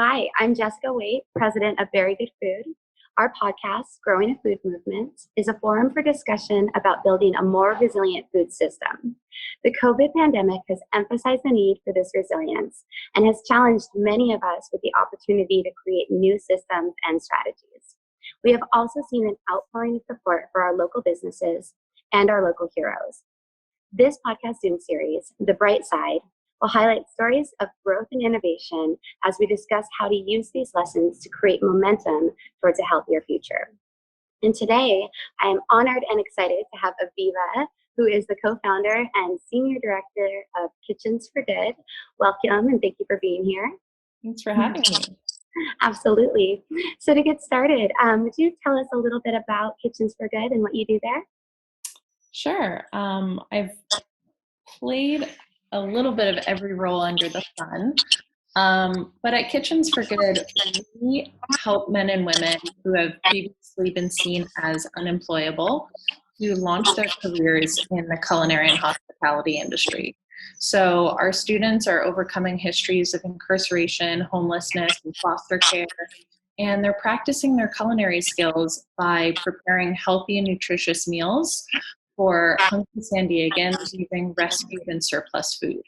Hi, I'm Jessica Waite, president of Very Good Food. Our podcast, Growing a Food Movement, is a forum for discussion about building a more resilient food system. The COVID pandemic has emphasized the need for this resilience and has challenged many of us with the opportunity to create new systems and strategies. We have also seen an outpouring of support for our local businesses and our local heroes. This podcast Zoom series, The Bright Side, will highlight stories of growth and innovation as we discuss how to use these lessons to create momentum towards a healthier future. And today, I am honored and excited to have Aviva, who is the co-founder and senior director of Kitchens for Good. Welcome, and thank you for being here. Thanks for having me. Absolutely. So to get started, would you tell us a little bit about Kitchens for Good and what you do there? Sure. I've played a little bit of every role under the sun. But at Kitchens for Good, we help men and women who have previously been seen as unemployable to launch their careers in the culinary and hospitality industry. So our students are overcoming histories of incarceration, homelessness, and foster care, and they're practicing their culinary skills by preparing healthy and nutritious meals for hungry San Diegans using rescued and surplus food.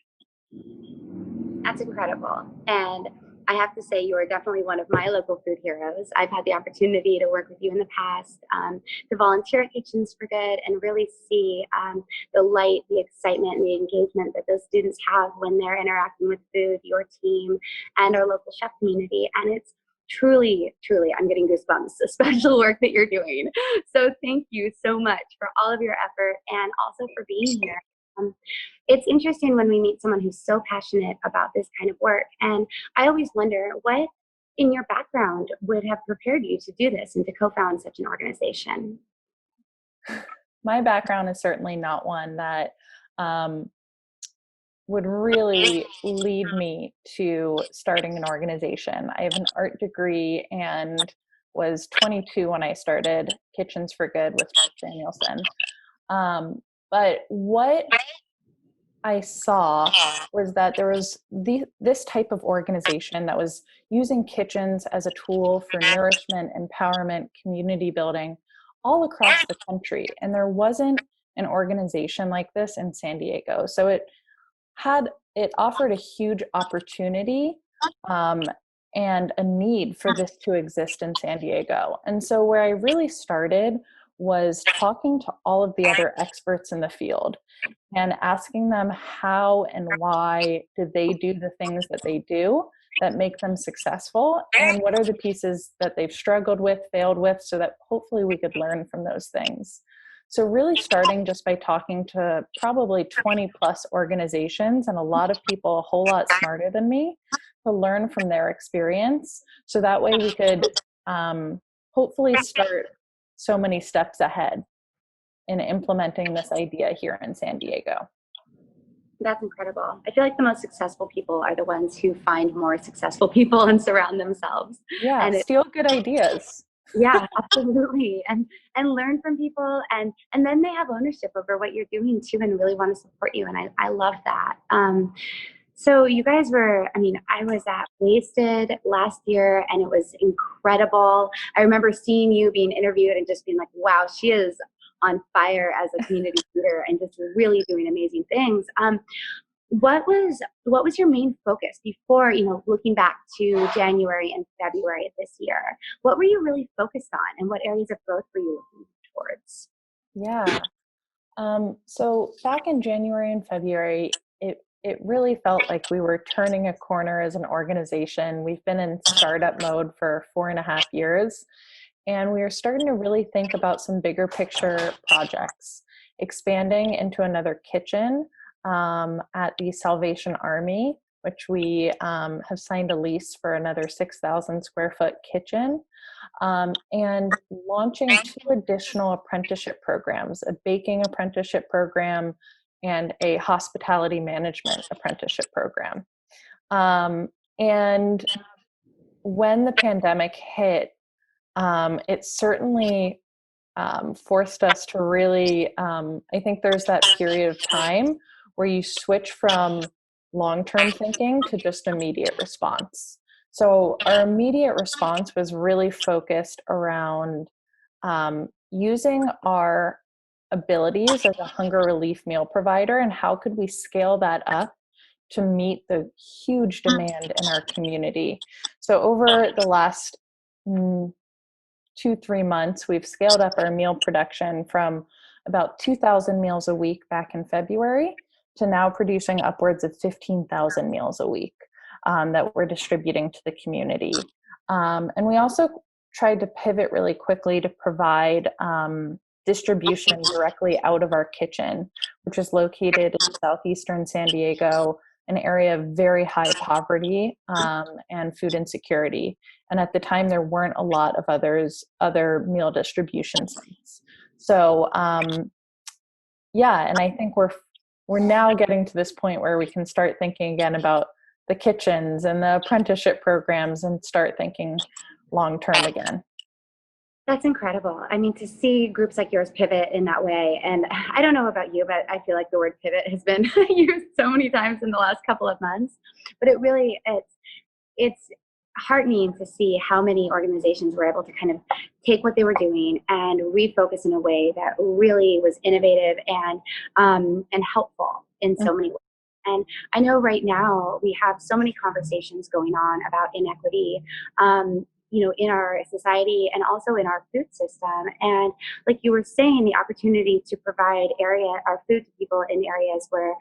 That's incredible. And I have to say, you are definitely one of my local food heroes. I've had the opportunity to work with you in the past, to volunteer at Kitchens for Good, and really see the light, the excitement, and the engagement that those students have when they're interacting with food, your team, and our local chef community. And it's truly, I'm getting goosebumps, the special work that you're doing. So thank you so much for all of your effort and also for being here. It's interesting when we meet someone who's so passionate about this kind of work. And I always wonder what in your background would have prepared you to do this and to co-found such an organization? My background is certainly not one that would really lead me to starting an organization. I have an art degree and was 22 when I started Kitchens for Good with Danielson. But what I saw was that there was this type of organization that was using kitchens as a tool for nourishment, empowerment, community building all across the country. And there wasn't an organization like this in San Diego. So it offered a huge opportunity and a need for this to exist in San Diego. And so where I really started was talking to all of the other experts in the field and asking them how and why do they do the things that they do that make them successful, and what are the pieces that they've struggled with, failed with, so that hopefully we could learn from those things. So really starting just by talking to probably 20 plus organizations and a lot of people a whole lot smarter than me to learn from their experience. So that way we could hopefully start so many steps ahead in implementing this idea here in San Diego. That's incredible. I feel like the most successful people are the ones who find more successful people and surround themselves. Yeah, and steal good ideas. Yeah, absolutely. And learn from people, and then they have ownership over what you're doing too and really want to support you. And I love that. So you guys were, I was at Wasted last year and it was incredible. I remember seeing you being interviewed and just being like, wow, she is on fire as a community leader and just really doing amazing things. What was your main focus before, looking back to January and February of this year? What were you really focused on, and what areas of growth were you looking towards? Yeah. So back in January and February, it really felt like we were turning a corner as an organization. We've been in startup mode for 4.5 years, and we are starting to really think about some bigger picture projects, expanding into another kitchen at the Salvation Army, which we have signed a lease for another 6,000 square foot kitchen, and launching 2 additional apprenticeship programs, a baking apprenticeship program and a hospitality management apprenticeship program. And when the pandemic hit, it certainly forced us to really, I think there's that period of time where you switch from long-term thinking to just immediate response. So our immediate response was really focused around using our abilities as a hunger relief meal provider and how could we scale that up to meet the huge demand in our community. So over the last 2-3 months, we've scaled up our meal production from about 2,000 meals a week back in February to now producing upwards of 15,000 meals a week that we're distributing to the community. And we also tried to pivot really quickly to provide distribution directly out of our kitchen, which is located in southeastern San Diego, an area of very high poverty and food insecurity. And at the time, there weren't a lot of other meal distribution sites. So yeah, and I think we're now getting to this point where we can start thinking again about the kitchens and the apprenticeship programs and start thinking long term again. That's incredible. I mean, to see groups like yours pivot in that way, and I don't know about you, but I feel like the word pivot has been used so many times in the last couple of months. But it's heartening to see how many organizations were able to kind of take what they were doing and refocus in a way that really was innovative and helpful in so many ways. And I know right now we have so many conversations going on about inequity, in our society and also in our food system. And like you were saying, the opportunity to provide our food to people in areas where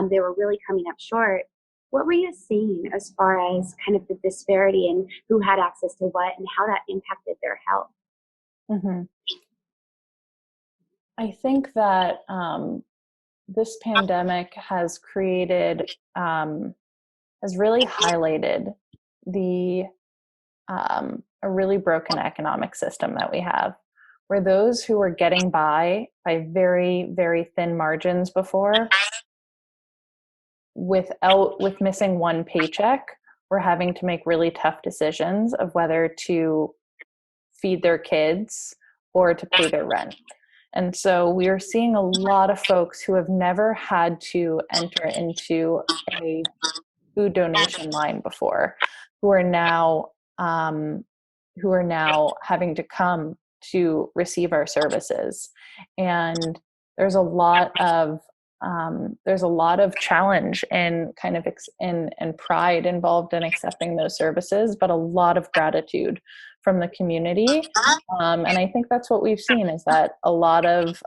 they were really coming up short. What were you seeing as far as kind of the disparity in who had access to what and how that impacted their health? Mm-hmm. I think that this pandemic has really highlighted a really broken economic system that we have, where those who were getting by very, very thin margins before, with missing one paycheck, were having to make really tough decisions of whether to feed their kids or to pay their rent. And so we are seeing a lot of folks who have never had to enter into a food donation line before, who are now having to come to receive our services. And there's a lot of challenge and kind of and pride involved in accepting those services, but a lot of gratitude from the community. And I think that's what we've seen, is that a lot of,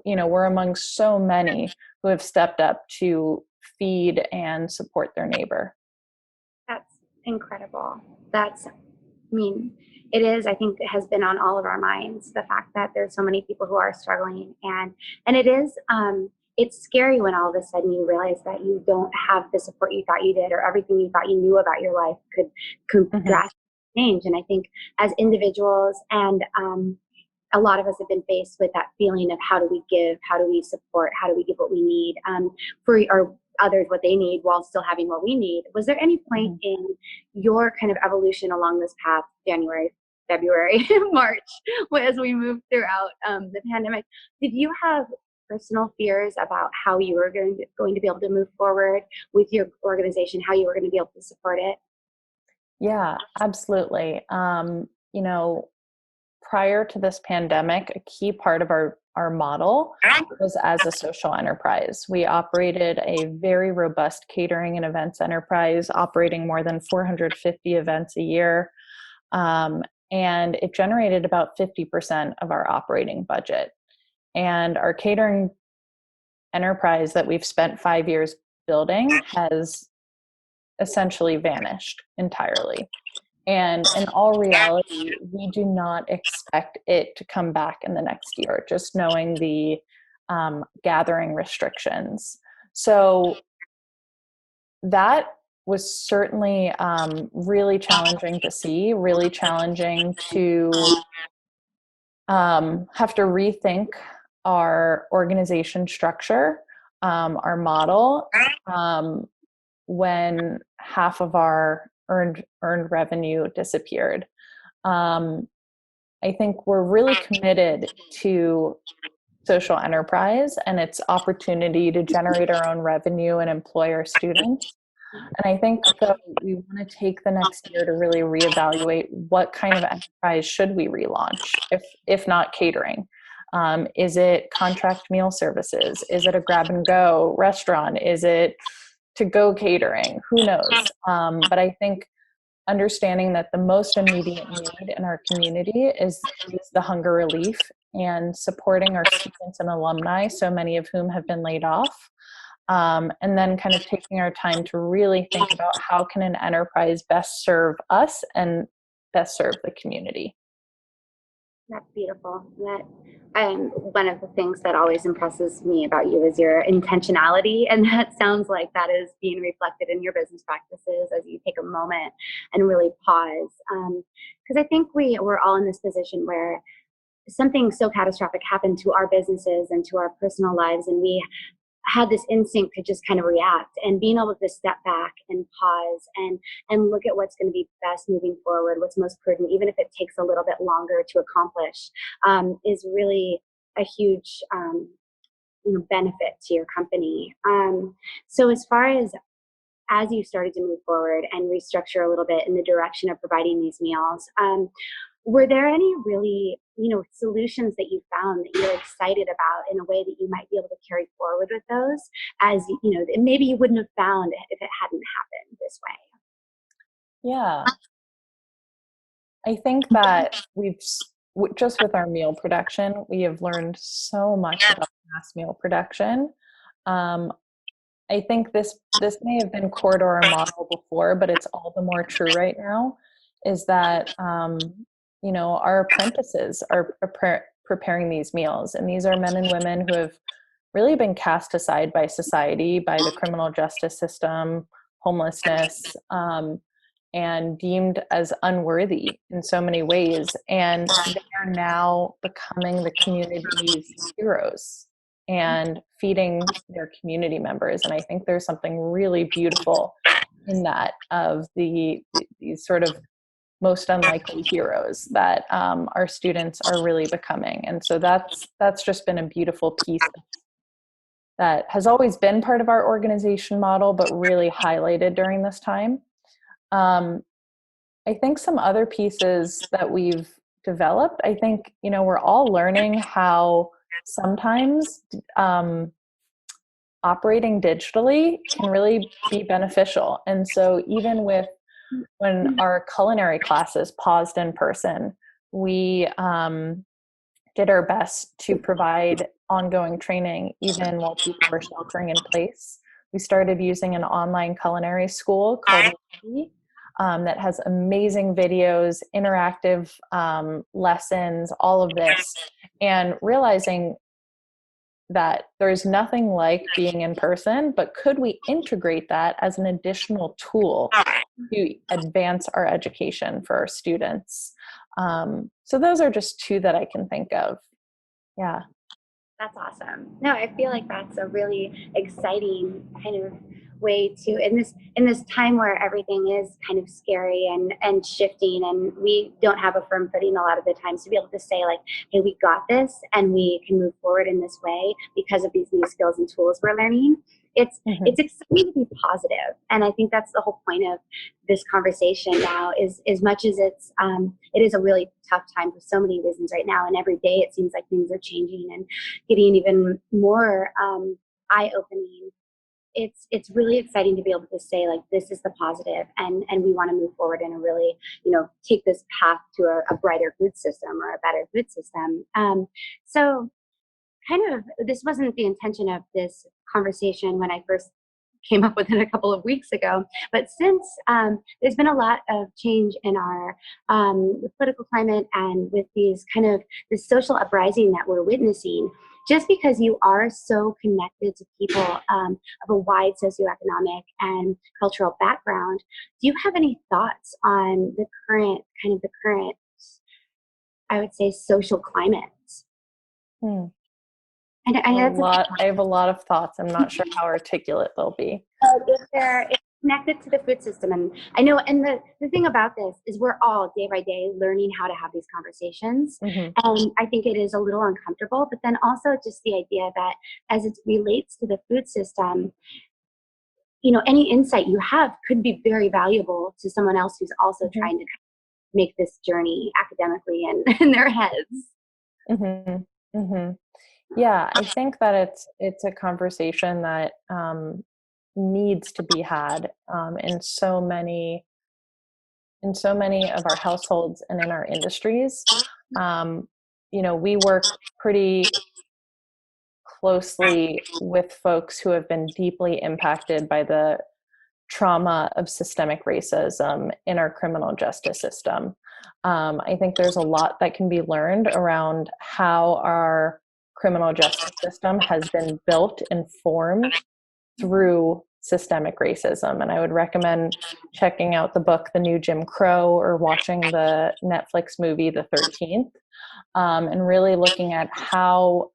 we're among so many who have stepped up to feed and support their neighbor. That's incredible. I think it has been on all of our minds, the fact that there's so many people who are struggling, and it's scary when all of a sudden you realize that you don't have the support you thought you did, or everything you thought you knew about your life could drastically change. And I think as individuals and a lot of us have been faced with that feeling of how do we give, how do we support, how do we give what we need for our others what they need while still having what we need. Was there any point in your kind of evolution along this path, January, February, March, as we moved throughout the pandemic, did you have personal fears about how you were going to be able to move forward with your organization, how you were going to be able to support it? Yeah, absolutely. Prior to this pandemic, a key part of our model was as a social enterprise. We operated a very robust catering and events enterprise, operating more than 450 events a year. And it generated about 50% of our operating budget. And our catering enterprise that we've spent 5 years building has essentially vanished entirely. And in all reality, we do not expect it to come back in the next year, just knowing the gathering restrictions. So that was certainly really challenging to see, really challenging to have to rethink our organization structure, our model, when half of our earned revenue disappeared. I think we're really committed to social enterprise and its opportunity to generate our own revenue and employ our students. And I think, though, we want to take the next year to really reevaluate what kind of enterprise should we relaunch, if not catering. Is it contract meal services? Is it a grab and go restaurant? Is it to go catering? Who knows? But I think understanding that the most immediate need in our community is the hunger relief and supporting our students and alumni, so many of whom have been laid off. And then kind of taking our time to really think about how can an enterprise best serve us and best serve the community. That's beautiful. That one of the things that always impresses me about you is your intentionality, and that sounds like that is being reflected in your business practices as you take a moment and really pause. Because I think we're all in this position where something so catastrophic happened to our businesses and to our personal lives, and we had this instinct to just kind of react, and being able to step back and pause and look at what's going to be best moving forward, what's most prudent, even if it takes a little bit longer to accomplish, is really a huge benefit to your company. So as you started to move forward and restructure a little bit in the direction of providing these meals, were there any really, solutions that you found that you're excited about in a way that you might be able to carry forward with those, as maybe you wouldn't have found if it hadn't happened this way? Yeah, I think that just with our meal production, we have learned so much about mass meal production. I think this may have been core to our model before, but it's all the more true right now, is that our apprentices are preparing these meals, and these are men and women who have really been cast aside by society, by the criminal justice system, homelessness, and deemed as unworthy in so many ways. And they are now becoming the community's heroes and feeding their community members. And I think there's something really beautiful in that, of these sort of most unlikely heroes that our students are really becoming. And so that's just been a beautiful piece that has always been part of our organization model, but really highlighted during this time. I think some other pieces that we've developed, I think, we're all learning how sometimes operating digitally can really be beneficial. And so even when our culinary classes paused in person, we did our best to provide ongoing training even while people were sheltering in place. We started using an online culinary school called Paley, that has amazing videos, interactive lessons, all of this, and realizing that there's nothing like being in person, but could we integrate that as an additional tool to advance our education for our students? So those are just two that I can think of. Yeah. That's awesome. No, I feel like that's a really exciting kind of way to, in this time where everything is kind of scary and shifting, and we don't have a firm footing a lot of the times, to be able to say like, hey, we got this and we can move forward in this way because of these new skills and tools we're learning. It's exciting to be positive, and I think that's the whole point of this conversation now. Is as much as it is a really tough time for so many reasons right now, and every day it seems like things are changing and getting even more eye-opening. It's really exciting to be able to say like, this is the positive, and we want to move forward in a really take this path to a brighter food system or a better food system. So kind of, this wasn't the intention of this conversation when I first came up with it a couple of weeks ago, but since there's been a lot of change in our political climate, and with these kind of this social uprising that we're witnessing, just because you are so connected to people of a wide socioeconomic and cultural background, do you have any thoughts on the current, I would say, social climate? I have a lot of thoughts. I'm not sure how articulate they'll be. It's connected to the food system. And I know, and the thing about this is we're all day by day learning how to have these conversations. And I think it is a little uncomfortable, but then also just the idea that as it relates to the food system, any insight you have could be very valuable to someone else who's also Mhm. trying to make this journey academically and in their heads. Mhm. Mhm. Yeah, I think that it's a conversation that needs to be had in so many of our households and in our industries. Um, we work pretty closely with folks who have been deeply impacted by the trauma of systemic racism in our criminal justice system. I think there's a lot that can be learned around how our criminal justice system has been built and formed through systemic racism. And I would recommend checking out the book, The New Jim Crow, or watching the Netflix movie, The 13th, and really looking at how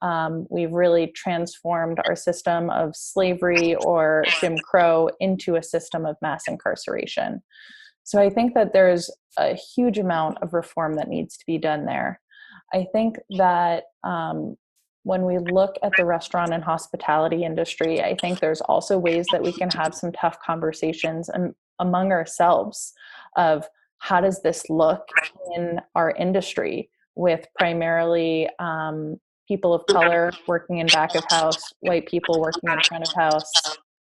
we've really transformed our system of slavery or Jim Crow into a system of mass incarceration. So I think that there's a huge amount of reform that needs to be done there. I think that when we look at the restaurant and hospitality industry, I think there's also ways that we can have some tough conversations among ourselves of how does this look in our industry, with primarily people of color working in back of house, white people working in front of house,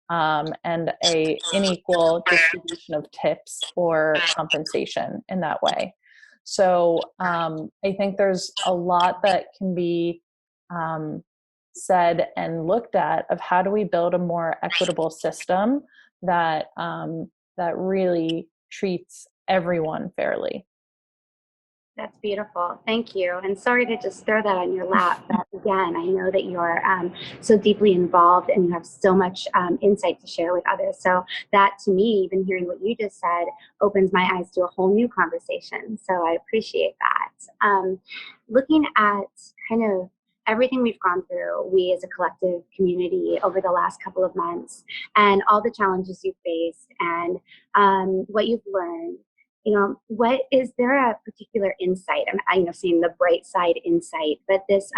and a unequal distribution of tips or compensation in that way. So I think there's a lot that can be um, said and looked at of how do we build a more equitable system that that really treats everyone fairly. That's beautiful. Thank you. And sorry to just throw that on your lap. But again, I know that you're so deeply involved and you have so much insight to share with others. So that to me, even hearing what you just said, opens my eyes to a whole new conversation. So I appreciate that. Looking at kind of everything we've gone through, we as a collective community over the last couple of months, and all the challenges you've faced and what you've learned, what is there a particular insight? Seeing the bright side insight, but this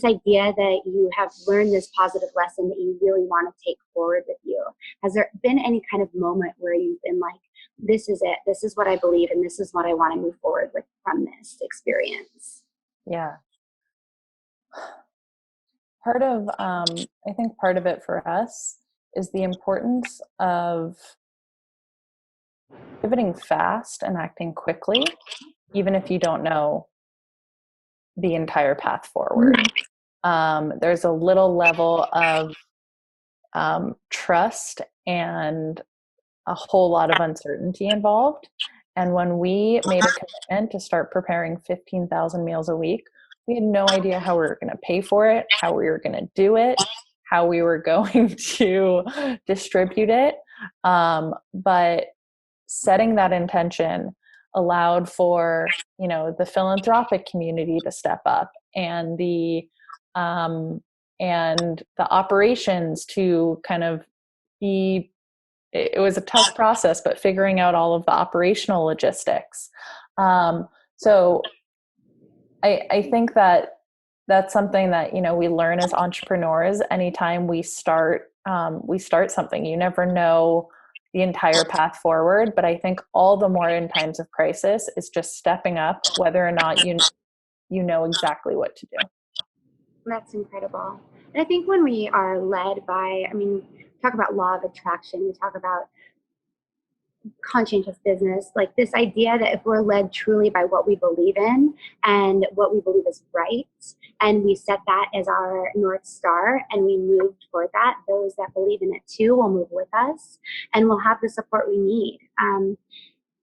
idea that you have learned this positive lesson that you really want to take forward with you. Has there been any kind of moment where you've been like, this is it, this is what I believe, and this is what I want to move forward with from this experience? Yeah. I think part of it for us is the importance of pivoting fast and acting quickly, even if you don't know the entire path forward. There's a little level of trust and a whole lot of uncertainty involved. And when we made a commitment to start preparing 15,000 meals a week, we had no idea how we were going to pay for it, how we were going to do it, how we were going to distribute it. But setting that intention allowed for, the philanthropic community to step up, and um, the operations to kind of be. It was a tough process, but figuring out all of the operational logistics. So I think that that's something that we learn as entrepreneurs. Anytime we start something, you never know the entire path forward. But I think all the more in times of crisis is just stepping up, whether or not you know exactly what to do. That's incredible. And I think when we are led by, talk about law of attraction, we talk about conscientious business, like this idea that if we're led truly by what we believe in and what we believe is right, and we set that as our North Star and we move toward that, those that believe in it too will move with us and we'll have the support we need.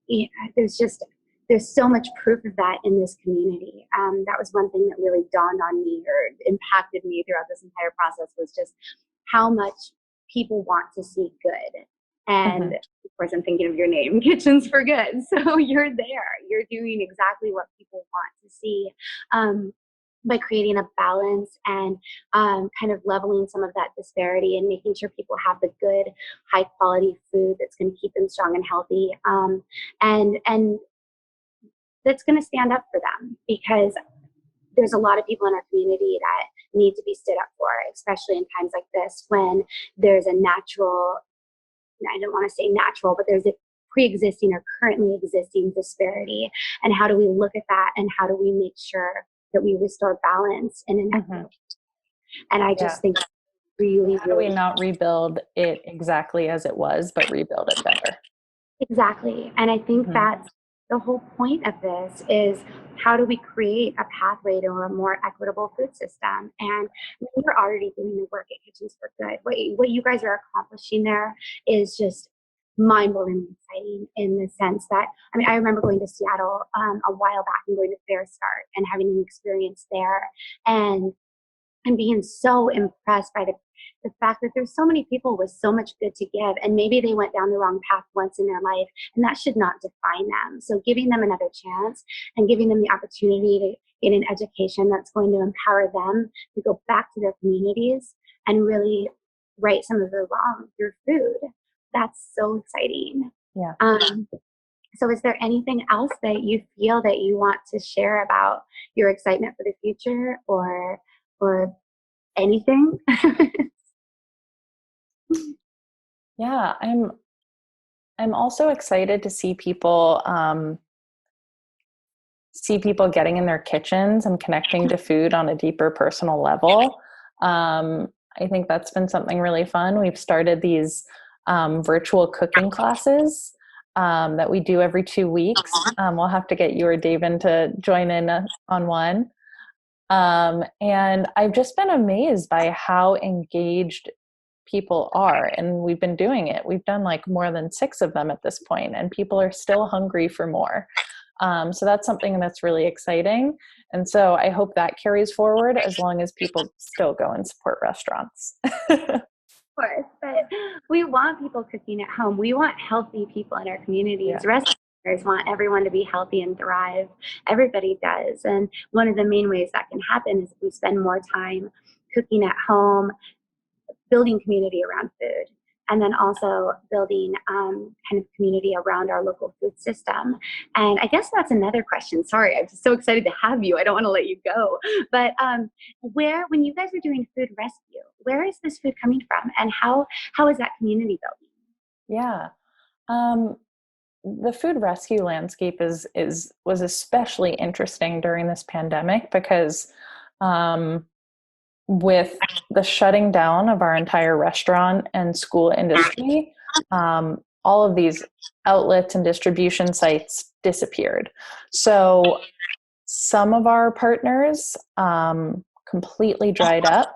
Yeah, there's so much proof of that in this community. That was one thing that really dawned on me or impacted me throughout this entire process, was just how much people want to see good. And of course, I'm thinking of your name, Kitchens for Good. So you're there. You're doing exactly what people want to see, by creating a balance and kind of leveling some of that disparity and making sure people have the good, high quality food that's going to keep them strong and healthy, and that's going to stand up for them, because there's a lot of people in our community that need to be stood up for, especially in times like this when there's a natural I don't want to say natural, but there's a pre-existing or currently existing disparity. And how do we look at that, and how do we make sure that we restore balance in an equitable? And I Yeah. just think really, How do we not rebuild it exactly as it was, but rebuild it better? exactly. And I think that's the whole point of this is how do we create a pathway to a more equitable food system? And we're already doing the work at Kitchens for Good. What you guys are accomplishing there is just mind-blowingly exciting in the sense that, I mean, I remember going to Seattle a while back and going to Fair Start and having an experience there. And being so impressed by the fact that there's so many people with so much good to give, and maybe they went down the wrong path once in their life, and that should not define them. So giving them another chance and giving them the opportunity to get an education that's going to empower them to go back to their communities and really right some of the wrong through food. That's so exciting. Yeah. So is there anything else that you feel that you want to share about your excitement for the future, or anything? Yeah, I'm also excited to see people getting in their kitchens and connecting to food on a deeper personal level. I think that's been something really fun. We've started these virtual cooking classes that we do every 2 weeks. We'll have to get you or David to join in on one. And I've just been amazed by how engaged people are, and we've been doing it. We've done like more than 6 of them at this point, and people are still hungry for more. So that's something that's really exciting. And so I hope that carries forward as long as people still go and support restaurants. Of course, but we want people cooking at home. We want healthy people in our communities. Yeah. Restaurateurs want everyone to be healthy and thrive. Everybody does. And one of the main ways that can happen is if we spend more time cooking at home, building community around food, and then also building kind of community around our local food system. And I guess that's another question. Sorry, I'm just so excited to have you. I don't want to let you go. But when you guys are doing food rescue, where is this food coming from, and how is that community building? Yeah. The food rescue landscape was especially interesting during this pandemic because with the shutting down of our entire restaurant and school industry, all of these outlets and distribution sites disappeared. So some of our partners completely dried up,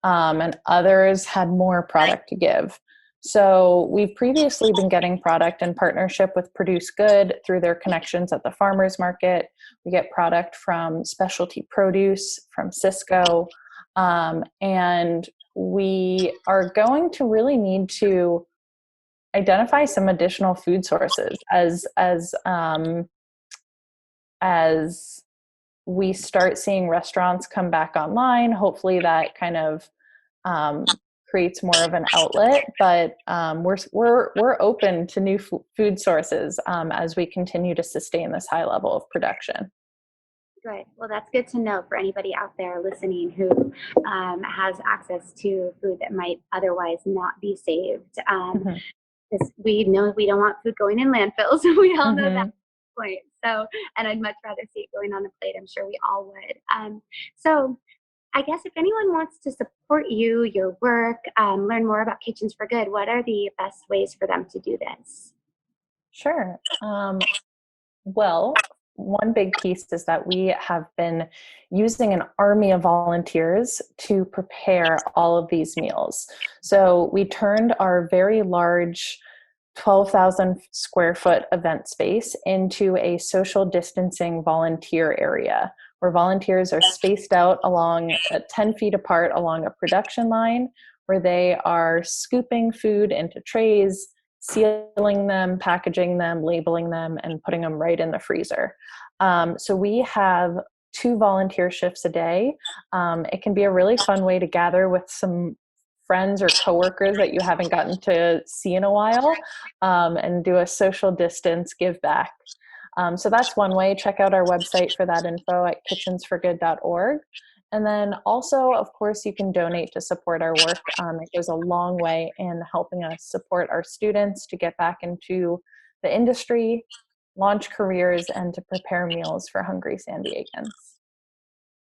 and others had more product to give. So we've previously been getting product in partnership with Produce Good through their connections at the farmers market. We get product from Specialty Produce, from Cisco, and we are going to really need to identify some additional food sources as we start seeing restaurants come back online. Hopefully that kind of creates more of an outlet, but we're open to new food sources as we continue to sustain this high level of production. Good. Well, that's good to know for anybody out there listening who has access to food that might otherwise not be saved. Because we know we don't want food going in landfills. We all know that point. So, and I'd much rather see it going on a plate. I'm sure we all would. So I guess if anyone wants to support you, your work, learn more about Kitchens for Good, what are the best ways for them to do this? Sure. Well, one big piece is that we have been using an army of volunteers to prepare all of these meals. So we turned our very large 12,000 square foot event space into a social distancing volunteer area where volunteers are spaced out along 10 feet apart along a production line, where they are scooping food into trays, sealing them, packaging them, labeling them, and putting them right in the freezer. So we have 2 volunteer shifts a day. It can be a really fun way to gather with some friends or coworkers that you haven't gotten to see in a while, and do a social distance give back. So that's one way. Check out our website for that info at kitchensforgood.org. And then also, of course, you can donate to support our work. It goes a long way in helping us support our students to get back into the industry, launch careers, and to prepare meals for hungry San Diegans.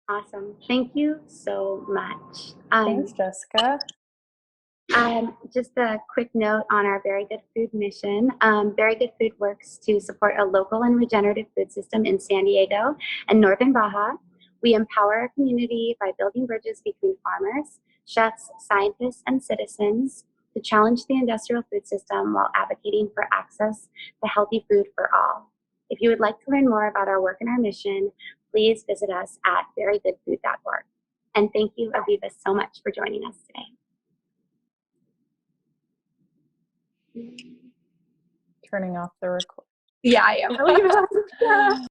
Awesome. Thank you so much. Thanks, Jessica. Just a quick note on our Very Good Food mission. Very Good Food works to support a local and regenerative food system in San Diego and Northern Baja. We empower our community by building bridges between farmers, chefs, scientists, and citizens to challenge the industrial food system while advocating for access to healthy food for all. If you would like to learn more about our work and our mission, please visit us at verygoodfood.org. And thank you, Aviva, so much for joining us today. Turning off the record. Yeah, I am.